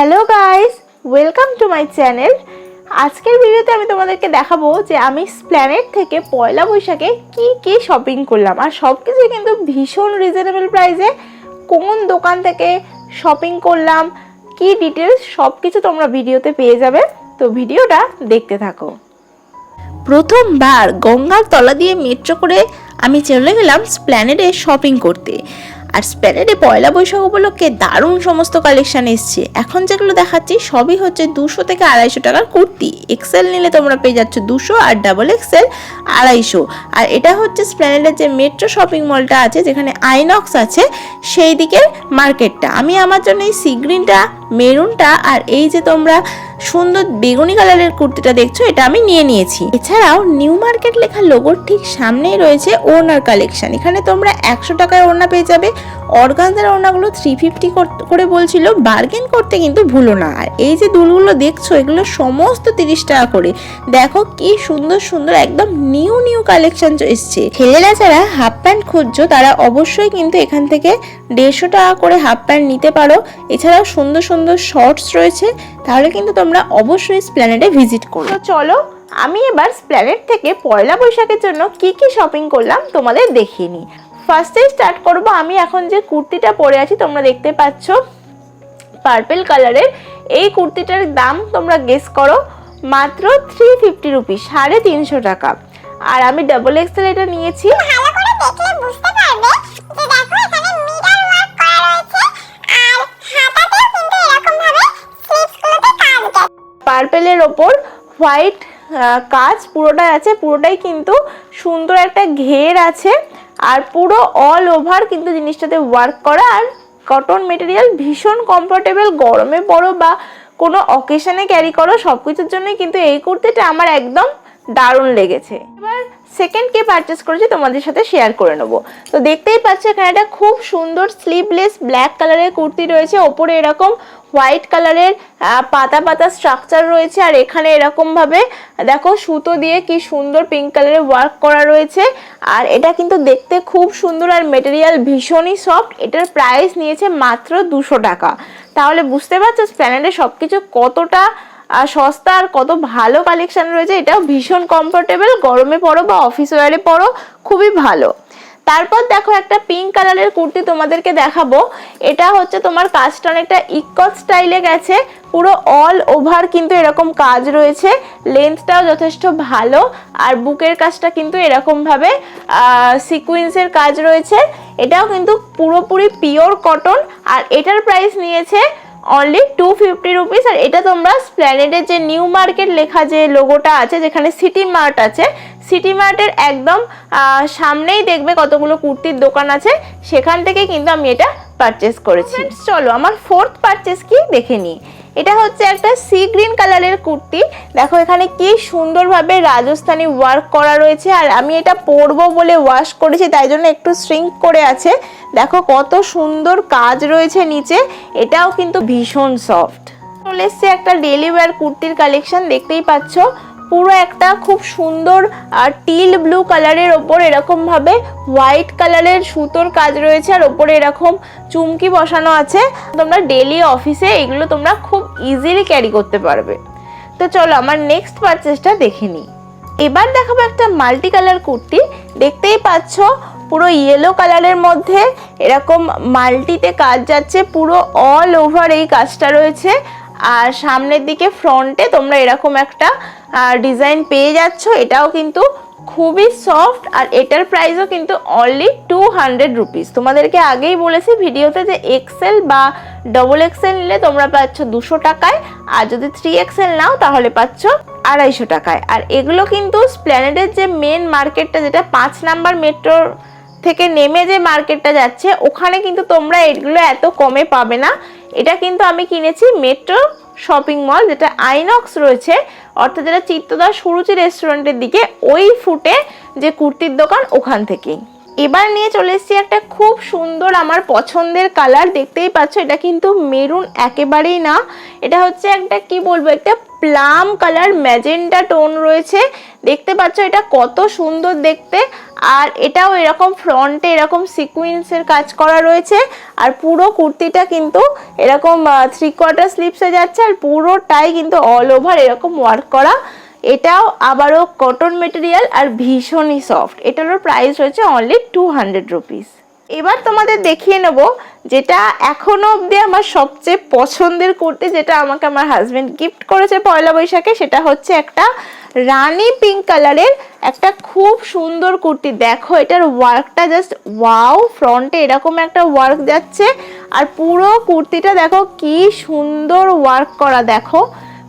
Hello guys, welcome to my channel. আজকের ভিডিওতে আমি তোমাদেরকে দেখাবো যে আমি স্প্ল্যানেড থেকে পয়লা বৈশাখে কি শপিং করলাম, আর সব কিছু কিন্তু ভীষণ রিজনেবল প্রাইসে। কোন দোকান থেকে শপিং করলাম, কি ডিটেলস সব কিছু তোমরা ভিডিওতে পেয়ে যাবে, তো ভিডিওটা দেখতে থাকো। প্রথমবার গঙ্গার তলা দিয়ে মেট্রো করে আমি চলে গেলাম স্প্ল্যানেডে শপিং করতে। আর স্প্ল্যানেডে পয়লা বৈশাখ উপলক্ষে দারুণ সমস্ত কালেকশন এসছে। এখন যেগুলো দেখাচ্ছি সবই হচ্ছে 200 থেকে 250 টাকার কুর্তি। এক্সেল নিলে তোমরা পেয়ে যাচ্ছ 200, আর ডাবল এক্সেল 250। আর এটা হচ্ছে স্প্ল্যানেডের যে মেট্রো শপিং মলটা আছে, যেখানে আইনক্স আছে, সেই দিকের মার্কেটটা। আমি আমার জন্য এই সি গ্রিনটা, মেরুনটা আর এই যে তোমরা সুন্দর বেগুনি কালারের কুর্তিটা দেখছো, এটা আমি নিয়ে নিয়েছি। এছাড়াও নিউ মার্কেট লেখা লোগোর ঠিক সামনেই রয়েছে ওড়নার কালেকশন। এখানে তোমরা 100 টাকায় ওড়না পেয়ে যাবে। অর্গানজার ওড়নাগুলো 350 করে বলছিল, বার্গেন করতে কিন্তু ভুলো না। আর এই যে দুলগুলো দেখছো, এগুলো সমস্ত 30 টাকা করে। দেখো কি সুন্দর সুন্দর একদম নিউ কালেকশন এসছে। ছেলেরা যারা হাফ প্যান্ট খুঁজছো তারা অবশ্যই কিন্তু এখান থেকে 150 টাকা করে হাফ প্যান্ট নিতে পারো। এছাড়াও সুন্দর সুন্দর শর্টস রয়েছে, তাহলে কিন্তু তোমরা অবশ্যই স্প্ল্যানেডে ভিজিট করো। তো চলো আমি এবার স্প্ল্যানেড থেকে পয়লা বৈশাখের জন্য কি শপিং করলাম তোমাদের দেখিয়ে নিই। ফার্স্টে স্টার্ট করবো। আমি এখন যে কুর্তিটা পরে আছি তোমরা দেখতে পাচ্ছ পার্পল কালারের। এই কুর্তিটার দাম তোমরা গেস করো, মাত্র 350 রুপিস, 350 টাকা। আর আমি ডাবল এক্সেল এটা নিয়েছি। পার্পেলের ওপর হোয়াইট কাজ পুরোটাই আছে, পুরোটাই কিন্তু সুন্দর একটা ঘের আছে। আর পুরো অল ওভার কিন্তু জিনিসটাতে ওয়ার্ক করা, আর কটন মেটেরিয়াল, ভীষণ কমফোর্টেবল। গরমে পরো বা কোনো অকেশনে ক্যারি করো, সব কিছুর জন্যই কিন্তু এই কুর্তিটা আমার একদম দারুণ লেগেছে। এবার সেকেন্ড কে পারচেস করেছি তোমাদের সাথে শেয়ার করে নেবো। তো দেখতেই পাচ্ছ এখানে একটা খুব সুন্দর স্লিভলেস ব্ল্যাক কালারের কুর্তি রয়েছে। ওপরে এরকম হোয়াইট কালারের পাতা স্ট্রাকচার রয়েছে, আর এখানে এরকম ভাবে দেখো সুতো দিয়ে কি সুন্দর পিঙ্ক কালারের ওয়ার্ক করা রয়েছে। আর এটা কিন্তু দেখতে খুব সুন্দর, আর মেটেরিয়াল ভীষণই সফট। এটার প্রাইস নিয়েছে মাত্র 200 টাকা। তাহলে বুঝতে পারছো স্প্ল্যানেডে সবকিছু কতটা সস্তা আর কত ভালো কালেকশন রয়েছে। এটাও ভীষণ কমফোর্টেবল, গরমে পরো বা অফিস ওয়ারে পরো, খুবই ভালো। তারপর দেখো একটা পিঙ্ক কালারের কুর্তি তোমাদেরকে দেখাবো। এটা হচ্ছে তোমার কাজটা অনেকটা ইকট স্টাইলে গেছে, পুরো অল ওভার কিন্তু এরকম কাজ রয়েছে। লেন্থটাও যথেষ্ট ভালো, আর বুকের কাজটা কিন্তু এরকম ভাবে সিকুয়েন্সের কাজ রয়েছে। এটাও কিন্তু পুরোপুরি পিওর কটন, আর এটার প্রাইস নিয়েছে অনলি 250 রুপিস। আর এটা তোমরা স্প্ল্যানেডের যে নিউ মার্কেট লেখা যে লোগোটা আছে, যেখানে সিটি মার্ট আছে, সিটি মার্টের একদম সামনেই দেখবে কতগুলো কুর্তির দোকান আছে, সেখান থেকে কিন্তু আমি এটা পারচেস করেছি। চলো আমার ফোর্থ পারচেস কি দেখে নিই। এটা হচ্ছে একটা সি গ্রিন কালারের কুর্তি। দেখো এখানে কি সুন্দরভাবে রাজস্থানি ওয়ার্ক করা রয়েছে, আর আমি এটা পরবো বলে ওয়াশ করেছি, তাই জন্য একটু শ্রিঙ্ক করে আছে। দেখো কত সুন্দর কাজ রয়েছে নিচে, এটাও কিন্তু ভীষণ সফট। চলে এসছে একটা ডেইলি ওয়্যার কুর্তির কালেকশন, দেখতেই পাচ্ছ পুরো একটা খুব সুন্দর টিল ব্লু কালারের ওপর এরকম ভাবে হোয়াইট কালারের সুতোর কাজ রয়েছে, আর ওপরে এরকম চুমকি বসানো আছে। তোমরা ডেইলি অফিসে এগুলো তোমরা খুব ইজিলি ক্যারি করতে পারবে। তো চলো আমার নেক্সট পারচেসটা দেখে নিই। এবার দেখাবো একটা মাল্টি কালার কুর্তি। দেখতেই পাচ্ছ পুরো ইয়েলো কালারের মধ্যে এরকম মাল্টিতে কাজ যাচ্ছে, পুরো অল ওভার এই কাজটা রয়েছে। আর সামনের দিকে ফ্রন্টে তোমরা এরকম একটা ডিজাইন পেয়ে যাচ্ছ। এটাও কিন্তু খুবই সফট, আর এটার প্রাইসও কিন্তু অনলি 200 রুপিস। তোমাদেরকে আগেই বলেছি ভিডিওতে যে এক্সেল বা ডবল এক্সেল নিলে তোমরা পাচ্ছ 200 টাকায়, আর যদি 3XL নাও তাহলে পাচ্ছ 250 টাকায়। আর এগুলো কিন্তু স্প্ল্যানেডের যে মেন মার্কেটটা, যেটা 5 নাম্বার মেট্রোর থেকে নেমে যে মার্কেটটা যাচ্ছে, ওখানে কিন্তু তোমরা এগুলো এত কমে পাবে না। এটা কিন্তু আমি কিনেছি মেট্রো শপিং মল, যেটা আইনক্স রয়েছে, অর্থাৎ যেটা চিত্তদার সুরুচি রেস্টুরেন্টের দিকে, ওই ফুটে যে কুর্তির দোকান, ওখান থেকেই। এবার নিয়ে চলে এসেছি একটা খুব সুন্দর আমার পছন্দের কালার। দেখতেই পাচ্ছ এটা কিন্তু মেরুন একেবারেই না, এটা হচ্ছে একটা কি বলবো, একটা প্লাম কালার ম্যাজেন্টা টোন রয়েছে। দেখতে পাচ্ছ এটা কত সুন্দর দেখতে, আর এটাও এরকম ফ্রন্টে এরকম সিকুয়েন্সের কাজ করা রয়েছে। আর পুরো কুর্তিটা কিন্তু এরকম 3/4 স্লিভসে যাচ্ছে, আর পুরোটাই কিন্তু অল ওভার এরকম ওয়ার্ক করা। এটাও আবারও কটন মেটেরিয়াল আর ভীষণই সফট। এটারও প্রাইস রয়েছে অনলি 200 রুপিস। এবার তোমাদের দেখিয়ে নেব যেটা এখনো অবধি আমার সবচেয়ে পছন্দের কুর্তি, যেটা আমাকে আমার হাজবেন্ড গিফট করেছে পয়লা বৈশাখে। সেটা হচ্ছে একটা রানী পিঙ্ক কালারের একটা খুব সুন্দর কুর্তি। দেখো এটার ওয়ার্কটা জাস্ট ওয়াও, ফ্রন্টে এরকম একটা ওয়ার্ক যাচ্ছে, আর পুরো কুর্তিটা দেখো কি সুন্দর ওয়ার্ক করা। দেখো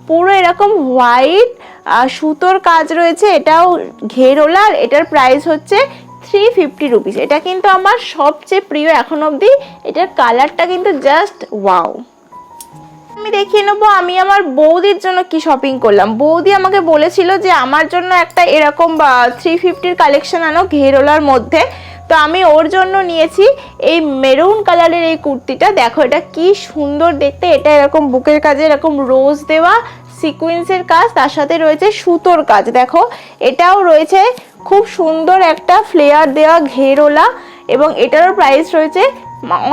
পুরো এরকম হোয়াইট সুতোর কাজ রয়েছে, এটাও ঘেরোলা। আর এটার প্রাইস হচ্ছে 350 রুপিস। এটা কিন্তু আমার সবচেয়ে প্রিয় এখন অবধি। এটার কালারটা কিন্তু জাস্ট ওয়াও। আমি দেখিয়ে নেবো আমি আমার বৌদির জন্য কি শপিং করলাম। বৌদি আমাকে বলেছিল যে আমার জন্য একটা এরকম 350-র কালেকশন আনো ঘেরোলার মধ্যে। তো আমি ওর জন্য নিয়েছি এই মেরুন কালারের এই কুর্তিটা। দেখো এটা কি সুন্দর দেখতে। এটা এরকম বুকের কাজে এরকম রোজ দেওয়া সিকুয়েন্সের কাজ, তার সাথে রয়েছে সুতোর কাজ। দেখো এটাও রয়েছে খুব সুন্দর একটা ফ্লেয়ার দেওয়া ঘেরোলা, এবং এটারও প্রাইস রয়েছে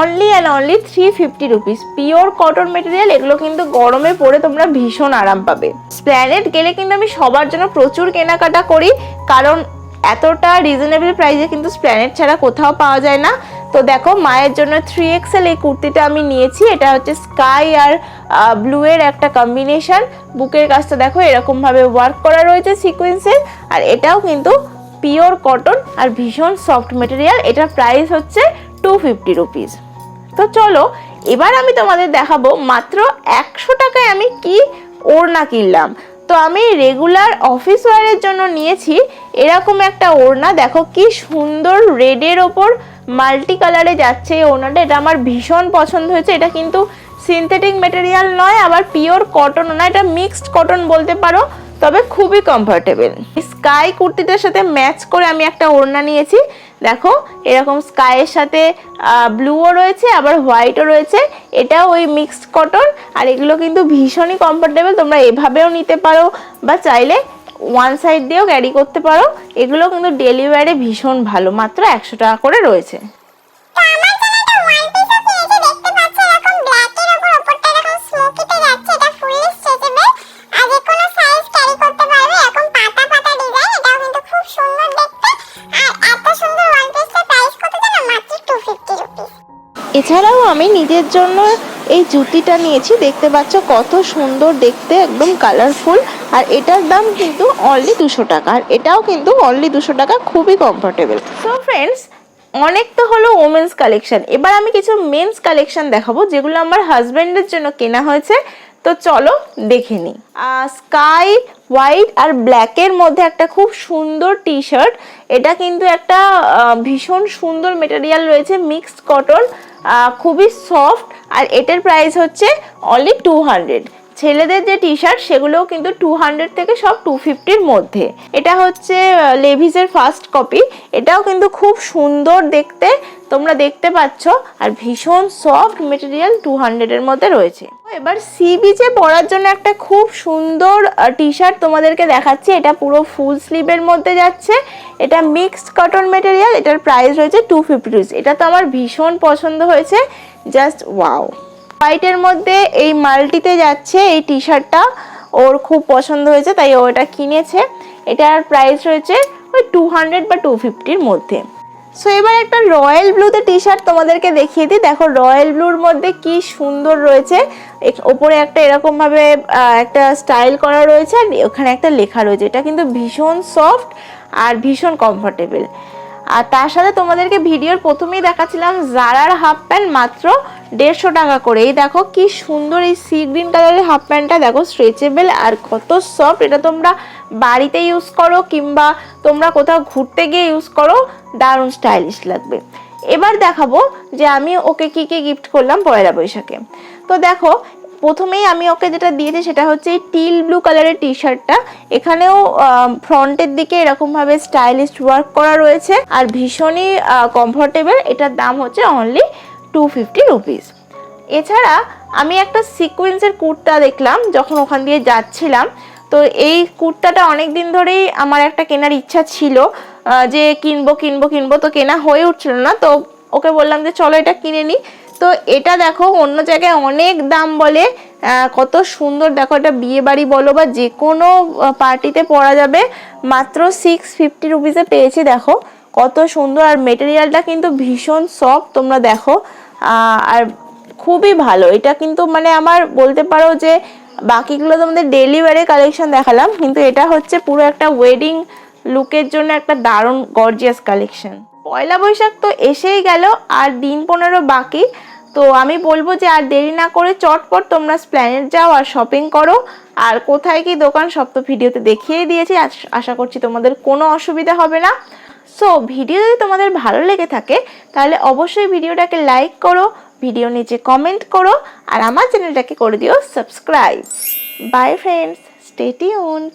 only and only 350 rupees. Pure cotton material. এগুলো কিন্তু গরমে পরে তোমরা ভীষণ আরাম পাবে। স্প্ল্যানেড গেলে কিন্তু আমি সবার জন্য প্রচুর কেনাকাটা করি, কারণ এতটা রিজনেবল প্রাইসে কিন্তু স্প্ল্যানেড ছাড়া কোথাও পাওয়া যায় না। তো দেখো মায়ের জন্য 3XL এই কুর্তিটা আমি নিয়েছি। এটা হচ্ছে স্কাই আর ব্লু এর একটা কম্বিনেশন। বুকের কাজটা দেখো এরকম ভাবে ওয়ার্ক করা রয়েছে সিকোয়েন্সের, আর এটাও কিন্তু পিওর কটন আর ভীষণ সফট মেটেরিয়াল। এটার প্রাইস হচ্ছে 250 রুপিস। তো চলো এবার আমি তোমাদের দেখাবো মাত্র 100 টাকায় আমি কি ওড়না কিনলাম। তো আমি রেগুলার অফিস ওয়্যারের জন্য নিয়েছি এরকম একটা ওড়না। দেখো কি সুন্দর রেডের ওপর মাল্টি কালারে যাচ্ছে এই ওড়নাটা। এটা আমার ভীষণ পছন্দ হয়েছে। এটা কিন্তু সিনথেটিক মেটেরিয়াল নয়, আবার পিওর কটনও না, এটা মিক্সড কটন বলতে পারো, তবে খুবই কমফোর্টেবল। স্কাই কুর্তিটার সাথে ম্যাচ করে আমি একটা ওড়না নিয়েছি। দেখো এরকম স্কাইয়ের সাথে ব্লুও রয়েছে, আবার হোয়াইটও রয়েছে। এটাও ওই মিক্সড কটন, আর এগুলো কিন্তু ভীষণই কমফোর্টেবল। তোমরা এভাবেও নিতে পারো, বা চাইলে ওয়ান সাইড দিয়েও ক্যারি করতে পারো। এগুলো কিন্তু ডেলি ওয়্যারে ভীষণ ভালো। মাত্র 100 টাকা করে রয়েছে। এছাড়াও আমি নিজের জন্য এই জুতিটা নিয়েছি। দেখতে পাচ্ছ কত সুন্দর দেখতে, একদম কালারফুল। আর এটার দাম কিন্তু অনলি 200 টাকা। আর এটাও কিন্তু অনলি 200 টাকা, খুবই কমফোর্টেবল। সো ফ্রেন্ডস, অনেক তো হলো ওমেন্স কালেকশন। এবার আমি কিছু মেন্স কালেকশন দেখাবো যেগুলো আমার হাজব্যান্ডের জন্য কেনা হয়েছে। তো চলো দেখে নিই। স্কাই হোয়াইট আর ব্ল্যাকের মধ্যে একটা খুব সুন্দর টি শার্ট। এটা কিন্তু একটা ভীষণ সুন্দর মেটেরিয়াল রয়েছে, মিক্সড কটন, খুবই সফট। আর এটার প্রাইস হচ্ছে অনলি 200। ছেলেদের যে টি শার্ট সেগুলোও কিন্তু 200 থেকে সব 250-র মধ্যে। এটা হচ্ছে লেভিসের ফার্স্ট কপি। এটাও কিন্তু খুব সুন্দর দেখতে, তোমরা দেখতে পাচ্ছ, আর ভীষণ সফট মেটেরিয়াল 200-এর মধ্যে রয়েছে। এবার সি বিচে পরার জন্য একটা খুব সুন্দর টি শার্ট তোমাদেরকে দেখাচ্ছি। এটা পুরো ফুল স্লিভের মধ্যে যাচ্ছে। এটা মিক্সড কটন মেটেরিয়াল। এটার প্রাইস রয়েছে 250 রুপিস। এটা তো আমার ভীষণ পছন্দ হয়েছে, জাস্ট ওয়াও। হোয়াইটের মধ্যে এই মাল্টিতে যাচ্ছে এই টি শার্টটা, ওর খুব পছন্দ হয়েছে তাই ও এটা কিনেছে। এটার প্রাইস রয়েছে ওই 200 বা 250-র মধ্যে। সো এবার একটা রয়্যাল ব্লুতে টি শার্ট তোমাদেরকে দেখিয়ে দিই। দেখো রয়্যাল ব্লুর মধ্যে কি সুন্দর রয়েছে। ওপরে একটা এরকম ভাবে একটা স্টাইল করা রয়েছে, আর ওখানে একটা লেখা রয়েছে। এটা কিন্তু ভীষণ সফট আর ভীষণ কমফোর্টেবল। আর তার সাথে তোমাদেরকে ভিডিওর প্রথমেই দেখাচ্ছিলাম জারার হাফ প্যান্ট মাত্র 150 টাকা করে। এই দেখো কি সুন্দর এই সি গ্রিন কালারের হাফ প্যান্টটা, দেখো স্ট্রেচেবল আর কত সফট। এটা তোমরা বাড়িতে ইউজ করো কিংবা তোমরা কোথাও ঘুরতে গিয়ে ইউজ করো, দারুণ স্টাইলিশ লাগবে। এবার দেখাবো যে আমি ওকে কি কি গিফট করলাম পয়লা বৈশাখে। তো দেখো প্রথমেই আমি ওকে যেটা দিয়েছি সেটা হচ্ছে এই টিল ব্লু কালারের টি শার্টটা। এখানেও ফ্রন্টের দিকে এরকম ভাবে স্টাইলিশ ওয়ার্ক করা রয়েছে, আর ভীষণই কমফোর্টেবল। এটার দাম হচ্ছে অনলি 250 রুপিস। এছাড়া আমি একটা সিকোয়েন্সের কুর্তা দেখলাম যখন ওখান দিয়ে যাচ্ছিলাম। তো এই কুর্তাটা অনেক দিন ধরেই আমার একটা কেনার ইচ্ছা ছিল, যে কিনবো কিনবো কিনবো, তো কেনা হয়ে উঠছিল না। তো ওকে বললাম যে চলো এটা কিনে নিই। তো এটা দেখো অন্য জায়গায় অনেক দাম বলে, কত সুন্দর দেখো, এটা বিয়ে বাড়ি বলো বা যে কোনো পার্টিতে পরা যাবে, মাত্র 650 রুপিসে পেয়েছি। দেখো কত সুন্দর, আর মেটেরিয়ালটা কিন্তু ভীষণ সফট, তোমরা দেখো। আর খুবই ভালো এটা কিন্তু, মানে আমার বলতে পারো যে বাকিগুলো তোমাদের ডেলি ওয়্যারে কালেকশন দেখালাম, কিন্তু এটা হচ্ছে পুরো একটা ওয়েডিং লুকের জন্য একটা দারুণ গর্জিয়াস কালেকশন। পয়লা বৈশাখ তো এসেই গেল, আর দিন 15 বাকি। তো আমি বলবো যে আর দেরি না করে চটপট তোমরা স্প্ল্যানেড যাও আর শপিং করো। আর কোথায় কি দোকান সব তো ভিডিওতে দেখিয়ে দিয়েছি, আশা করছি তোমাদের কোনো অসুবিধা হবে না। সো ভিডিও যদি তোমাদের ভালো লেগে থাকে তাহলে অবশ্যই ভিডিওটাকে লাইক করো, ভিডিও নিচে কমেন্ট করো, আর আমার চ্যানেলটাকে করে দিও subscribe. By friends, stay tuned.